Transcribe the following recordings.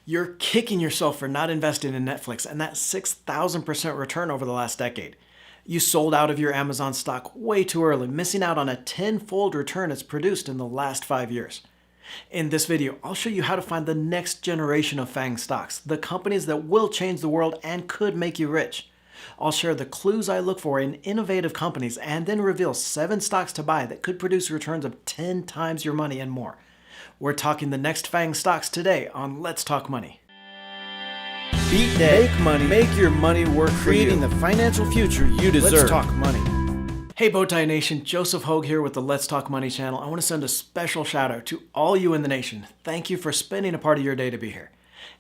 You're kicking yourself for not investing in Netflix and that 6,000% return over the last decade. You sold out of your Amazon stock way too early, missing out on a tenfold return it's produced in the last 5 years. In this video, I'll show you how to find the next generation of FANG stocks, the companies that will change the world and could make you rich. I'll share the clues I look for in innovative companies and then reveal 7 stocks to buy that could produce returns of 10 times your money and more. We're talking the next FANG stocks today on Let's Talk Money. Beat debt, make money, make your money work for you. Creating the financial future you deserve. Let's Talk Money. Hey Bowtie Nation, Joseph Hogue here with the Let's Talk Money channel. I want to send a special shout out to all you in the nation. Thank you for spending a part of your day to be here.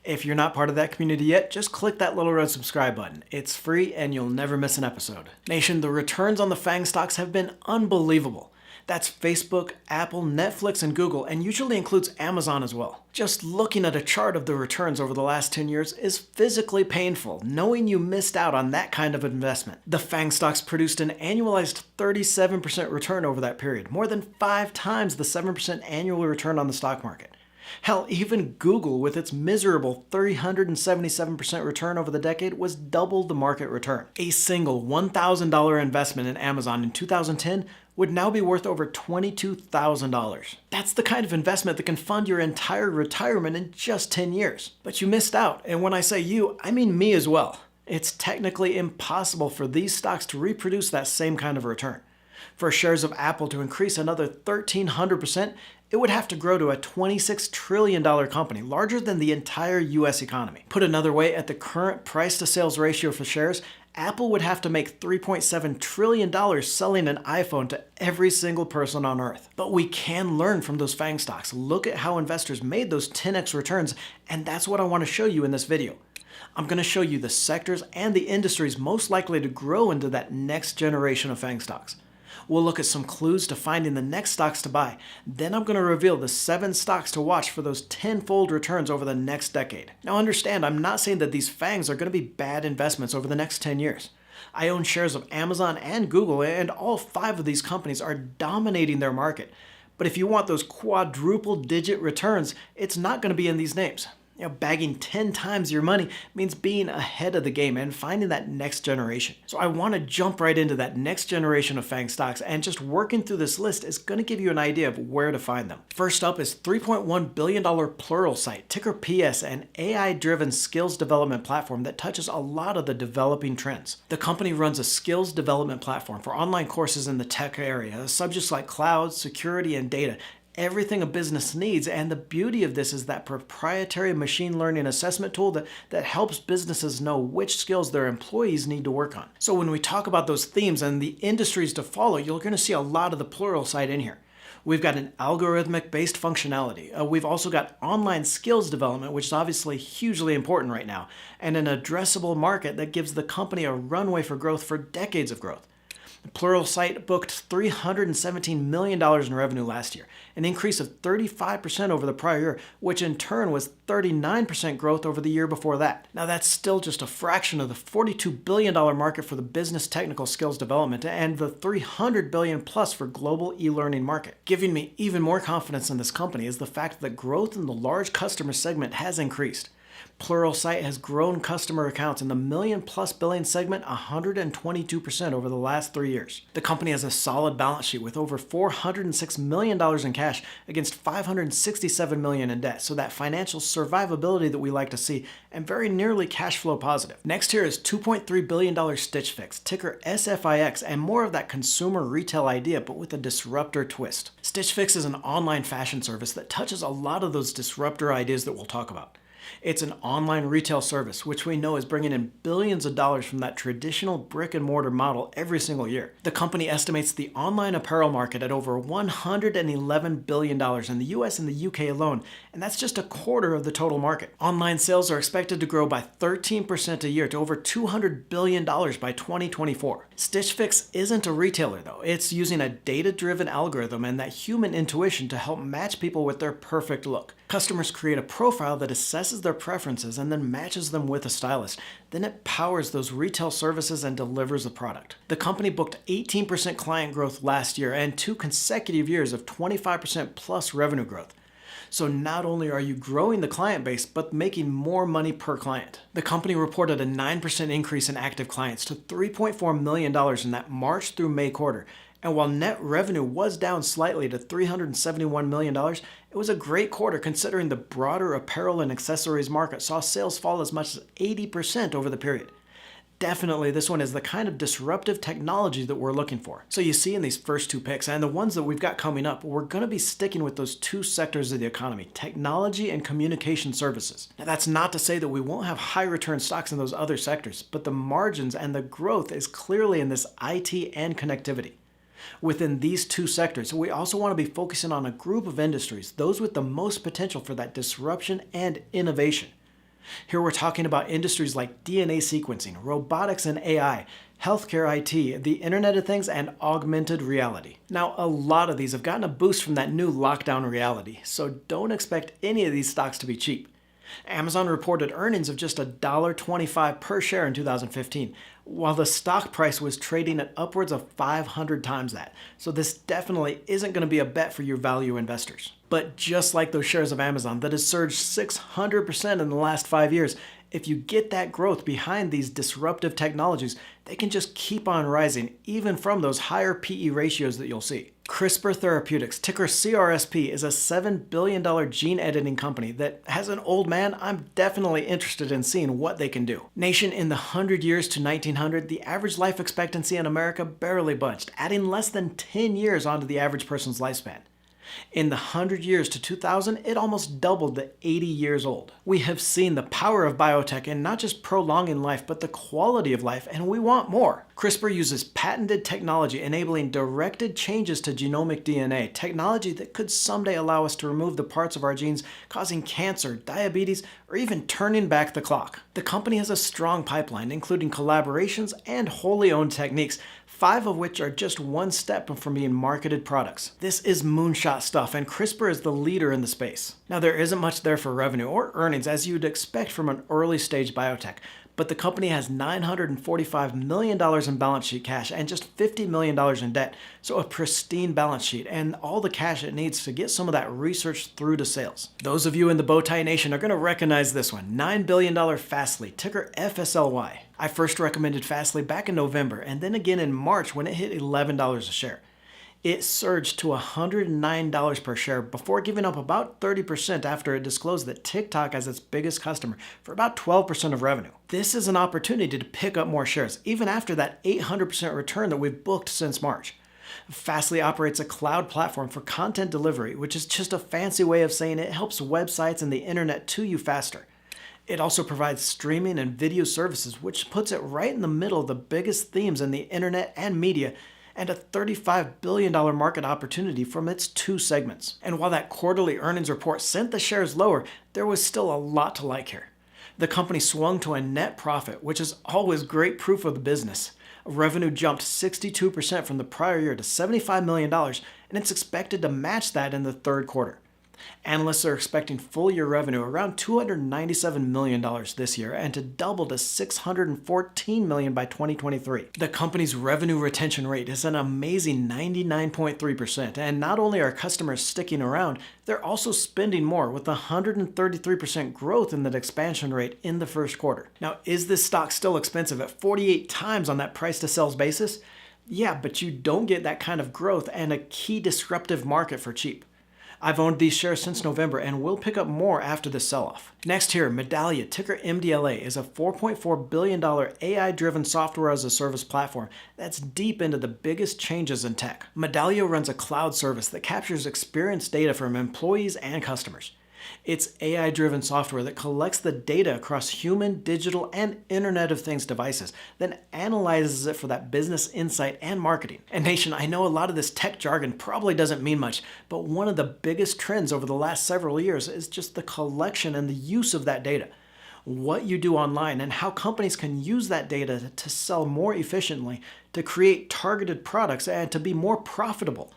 If you're not part of that community yet, just click that little red subscribe button. It's free and you'll never miss an episode. Nation, the returns on the FANG stocks have been unbelievable. That's Facebook, Apple, Netflix, and Google, and usually includes Amazon as well. Just looking at a chart of the returns over the last 10 years is physically painful, knowing you missed out on that kind of investment. The FANG stocks produced an annualized 37% return over that period, more than 5 times the 7% annual return on the stock market. Hell, even Google, with its miserable 377% return over the decade, was double the market return. A single $1,000 investment in Amazon in 2010 would now be worth over $22,000. That's the kind of investment that can fund your entire retirement in just 10 years. But you missed out, and when I say you, I mean me as well. It's technically impossible for these stocks to reproduce that same kind of return. For shares of Apple to increase another 1,300%, it would have to grow to a $26 trillion company, larger than the entire US economy. Put another way, at the current price-to-sales ratio for shares, Apple would have to make $3.7 trillion selling an iPhone to every single person on Earth. But we can learn from those FANG stocks. Look at how investors made those 10x returns, and that's what I want to show you in this video. I'm going to show you the sectors and the industries most likely to grow into that next generation of FANG stocks. We'll look at some clues to finding the next stocks to buy. Then I'm going to reveal the 7 stocks to watch for those tenfold returns over the next decade. Now understand, I'm not saying that these FANGs are going to be bad investments over the next 10 years. I own shares of Amazon and Google, and all 5 of these companies are dominating their market. But if you want those quadruple-digit returns, it's not going to be in these names. Bagging 10 times your money means being ahead of the game and finding that next generation. So I want to jump right into that next generation of FANG stocks, and just working through this list is going to give you an idea of where to find them. First up is $3.1 billion Pluralsight, ticker PS, an AI-driven skills development platform that touches a lot of the developing trends. The company runs a skills development platform for online courses in the tech area, subjects like cloud, security, and data. Everything a business needs, and the beauty of this is that proprietary machine learning assessment tool that helps businesses know which skills their employees need to work on. So when we talk about those themes and the industries to follow, you're going to see a lot of the Pluralsight in here. We've got an algorithmic-based functionality. We've also got online skills development, which is obviously hugely important right now, and an addressable market that gives the company a runway for growth for decades of growth. Pluralsight booked $317 million in revenue last year, an increase of 35% over the prior year, which in turn was 39% growth over the year before that. Now that's still just a fraction of the $42 billion market for the business technical skills development and the $300 billion plus for global e-learning market. Giving me even more confidence in this company is the fact that growth in the large customer segment has increased. Pluralsight has grown customer accounts in the million-plus billing segment 122% over the last 3 years. The company has a solid balance sheet with over $406 million in cash against $567 million in debt, so that financial survivability that we like to see, and very nearly cash flow positive. Next here is $2.3 billion Stitch Fix, ticker SFIX, and more of that consumer retail idea, but with a disruptor twist. Stitch Fix is an online fashion service that touches a lot of those disruptor ideas that we'll talk about. It's an online retail service, which we know is bringing in billions of dollars from that traditional brick-and-mortar model every single year. The company estimates the online apparel market at over $111 billion in the US and the UK alone, and that's just a quarter of the total market. Online sales are expected to grow by 13% a year to over $200 billion by 2024. Stitch Fix isn't a retailer though. It's using a data-driven algorithm and that human intuition to help match people with their perfect look. Customers create a profile that assesses their preferences and then matches them with a stylist. Then it powers those retail services and delivers the product. The company booked 18% client growth last year and 2 consecutive years of 25% plus revenue growth. So not only are you growing the client base, but making more money per client. The company reported a 9% increase in active clients to $3.4 million in that March through May quarter. And while net revenue was down slightly to $371 million, it was a great quarter considering the broader apparel and accessories market saw sales fall as much as 80% over the period. Definitely, this one is the kind of disruptive technology that we're looking for. So you see in these first two picks and the ones that we've got coming up, we're going to be sticking with those two sectors of the economy, technology and communication services. Now that's not to say that we won't have high return stocks in those other sectors, but the margins and the growth is clearly in this IT and connectivity. Within these two sectors, we also want to be focusing on a group of industries, those with the most potential for that disruption and innovation. Here we're talking about industries like DNA sequencing, robotics and AI, healthcare IT, the Internet of Things, and augmented reality. Now, a lot of these have gotten a boost from that new lockdown reality, so don't expect any of these stocks to be cheap. Amazon reported earnings of just $1.25 per share in 2015, while the stock price was trading at upwards of 500 times that. So this definitely isn't going to be a bet for your value investors. But just like those shares of Amazon that has surged 600% in the last 5 years, if you get that growth behind these disruptive technologies, they can just keep on rising, even from those higher PE ratios that you'll see. CRISPR Therapeutics, ticker CRSP, is a $7 billion gene editing company that, as an old man, I'm definitely interested in seeing what they can do. Nation, in the 100 years to 1900, the average life expectancy in America barely budged, adding less than 10 years onto the average person's lifespan. In the 100 years to 2000, it almost doubled to 80 years old. We have seen the power of biotech in not just prolonging life, but the quality of life, and we want more. CRISPR uses patented technology enabling directed changes to genomic DNA, technology that could someday allow us to remove the parts of our genes causing cancer, diabetes, or even turning back the clock. The company has a strong pipeline, including collaborations and wholly owned techniques, 5 of which are just one step from being marketed products. This is moonshot stuff, and CRISPR is the leader in the space. Now, there isn't much there for revenue or earnings as you'd expect from an early stage biotech, but the company has $945 million in balance sheet cash and just $50 million in debt, so a pristine balance sheet and all the cash it needs to get some of that research through to sales. Those of you in the Bowtie Nation are going to recognize this one, $9 billion Fastly, ticker FSLY. I first recommended Fastly back in November and then again in March when it hit $11 a share. It surged to $109 per share before giving up about 30% after it disclosed that TikTok as its biggest customer for about 12% of revenue. This is an opportunity to pick up more shares, even after that 800% return that we've booked since March. Fastly operates a cloud platform for content delivery, which is just a fancy way of saying it helps websites and the internet to you faster. It also provides streaming and video services, which puts it right in the middle of the biggest themes in the internet and media, and a $35 billion market opportunity from its 2 segments. And while that quarterly earnings report sent the shares lower, there was still a lot to like here. The company swung to a net profit, which is always great proof of the business. Revenue jumped 62% from the prior year to $75 million, and it's expected to match that in the third quarter. Analysts are expecting full-year revenue around $297 million this year and to double to $614 million by 2023. The company's revenue retention rate is an amazing 99.3%, and not only are customers sticking around, they're also spending more with 133% growth in that expansion rate in the first quarter. Now, is this stock still expensive at 48 times on that price-to-sales basis? Yeah, but you don't get that kind of growth and a key disruptive market for cheap. I've owned these shares since November and will pick up more after this sell-off. Next here, Medallia, ticker MDLA, is a $4.4 billion AI-driven software-as-a-service platform that's deep into the biggest changes in tech. Medallia runs a cloud service that captures experience data from employees and customers. It's AI-driven software that collects the data across human, digital, and Internet of Things devices, then analyzes it for that business insight and marketing. And Nation, I know a lot of this tech jargon probably doesn't mean much, but one of the biggest trends over the last several years is just the collection and the use of that data. What you do online and how companies can use that data to sell more efficiently, to create targeted products, and to be more profitable.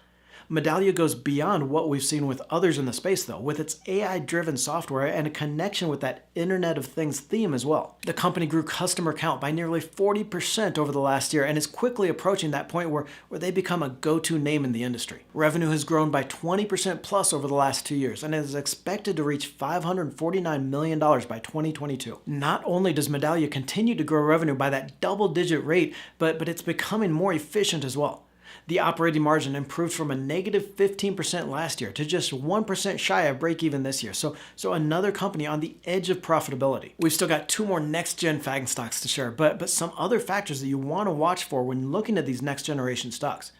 Medallia goes beyond what we've seen with others in the space though, with its AI-driven software and a connection with that Internet of Things theme as well. The company grew customer count by nearly 40% over the last year and is quickly approaching that point where they become a go-to name in the industry. Revenue has grown by 20% plus over the last 2 years and is expected to reach $549 million by 2022. Not only does Medallia continue to grow revenue by that double-digit rate, but it's becoming more efficient as well. The operating margin improved from a negative 15% last year to just 1% shy of break even this year. So another company on the edge of profitability. We've still got 2 more next-gen faang stocks to share, but some other factors that you want to watch for when looking at these next-generation stocks.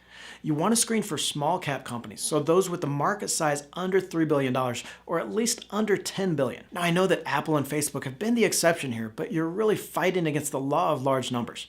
You want to screen for small cap companies, so those with the market size under $3 billion or at least under $10 billion. Now I know that Apple and Facebook have been the exception here, but you're really fighting against the law of large numbers.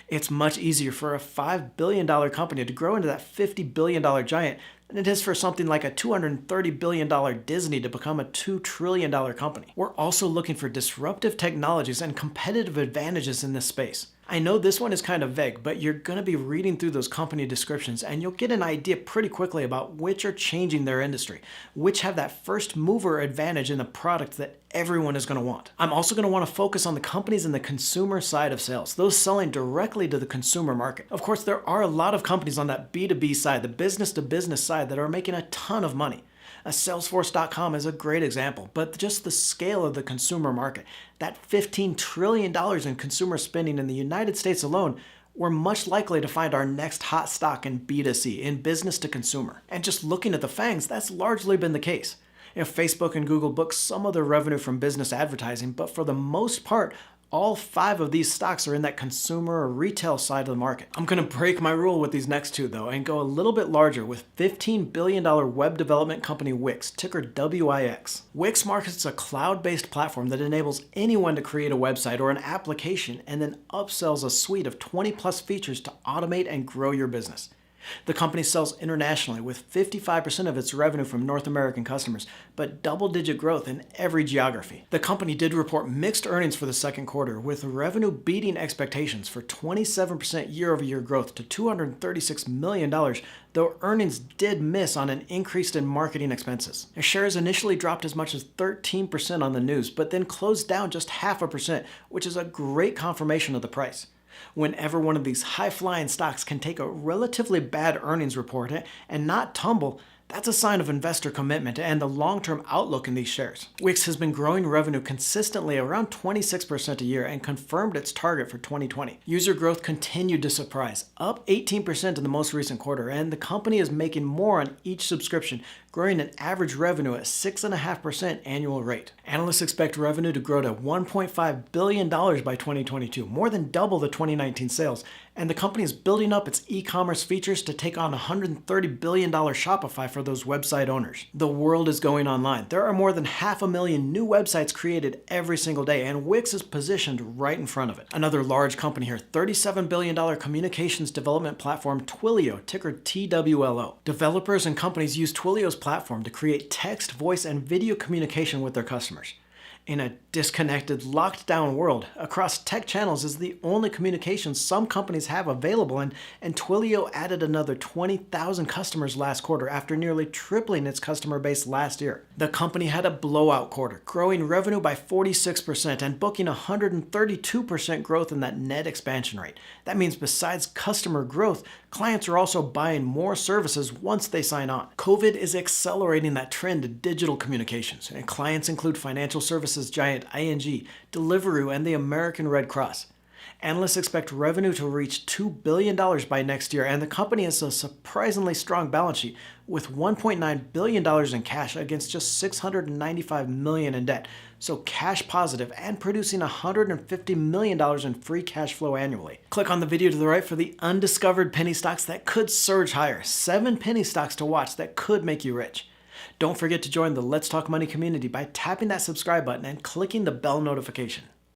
It's much easier for a $5 billion company to grow into that $50 billion giant than it is for something like a $230 billion Disney to become a $2 trillion company. We're also looking for disruptive technologies and competitive advantages in this space. I know this one is kind of vague, but you're going to be reading through those company descriptions and you'll get an idea pretty quickly about which are changing their industry, which have that first mover advantage in the product that everyone is going to want. I'm also going to want to focus on the companies in the consumer side of sales, those selling directly to the consumer market. Of course, there are a lot of companies on that B2B side, the business to business side, that are making a ton of money. Salesforce.com is a great example, but just the scale of the consumer market, that $15 trillion in consumer spending in the United States alone, we're much likely to find our next hot stock in B2C, in business to consumer. And just looking at the FANGs, that's largely been the case. Facebook and Google book some of their revenue from business advertising, but for the most part, all 5 of these stocks are in that consumer or retail side of the market. I'm going to break my rule with these next 2 though and go a little bit larger with $15 billion web development company Wix, ticker WIX. Wix markets a cloud-based platform that enables anyone to create a website or an application and then upsells a suite of 20 plus features to automate and grow your business. The company sells internationally with 55% of its revenue from North American customers, but double-digit growth in every geography. The company did report mixed earnings for the second quarter, with revenue beating expectations for 27% year-over-year growth to $236 million, though earnings did miss on an increase in marketing expenses. Their shares initially dropped as much as 13% on the news, but then closed down just 0.5%, which is a great confirmation of the price. Whenever one of these high-flying stocks can take a relatively bad earnings report and not tumble, that's a sign of investor commitment and the long-term outlook in these shares. Wix has been growing revenue consistently around 26% a year and confirmed its target for 2020. User growth continued to surprise, up 18% in the most recent quarter, and the company is making more on each subscription, growing an average revenue at 6.5% annual rate. Analysts expect revenue to grow to $1.5 billion by 2022, more than double the 2019 sales, and the company is building up its e-commerce features to take on $130 billion Shopify for those website owners. The world is going online. There are more than 500,000 new websites created every single day, and Wix is positioned right in front of it. Another large company here, $37 billion communications development platform Twilio, ticker TWLO. Developers and companies use Twilio's platform to create text, voice, and video communication with their customers. In a disconnected, locked-down world, across tech channels is the only communication some companies have available, and Twilio added another 20,000 customers last quarter after nearly tripling its customer base last year. The company had a blowout quarter, growing revenue by 46% and booking 132% growth in that net expansion rate. That means besides customer growth, clients are also buying more services once they sign on. COVID is accelerating that trend to digital communications, and clients include financial services giant ING, Deliveroo, and the American Red Cross. Analysts expect revenue to reach $2 billion by next year, and the company has a surprisingly strong balance sheet with $1.9 billion in cash against just $695 million in debt, so cash positive and producing $150 million in free cash flow annually. Click on the video to the right for the undiscovered penny stocks that could surge higher, 7 penny stocks to watch that could make you rich. Don't forget to join the Let's Talk Money community by tapping that subscribe button and clicking the bell notification.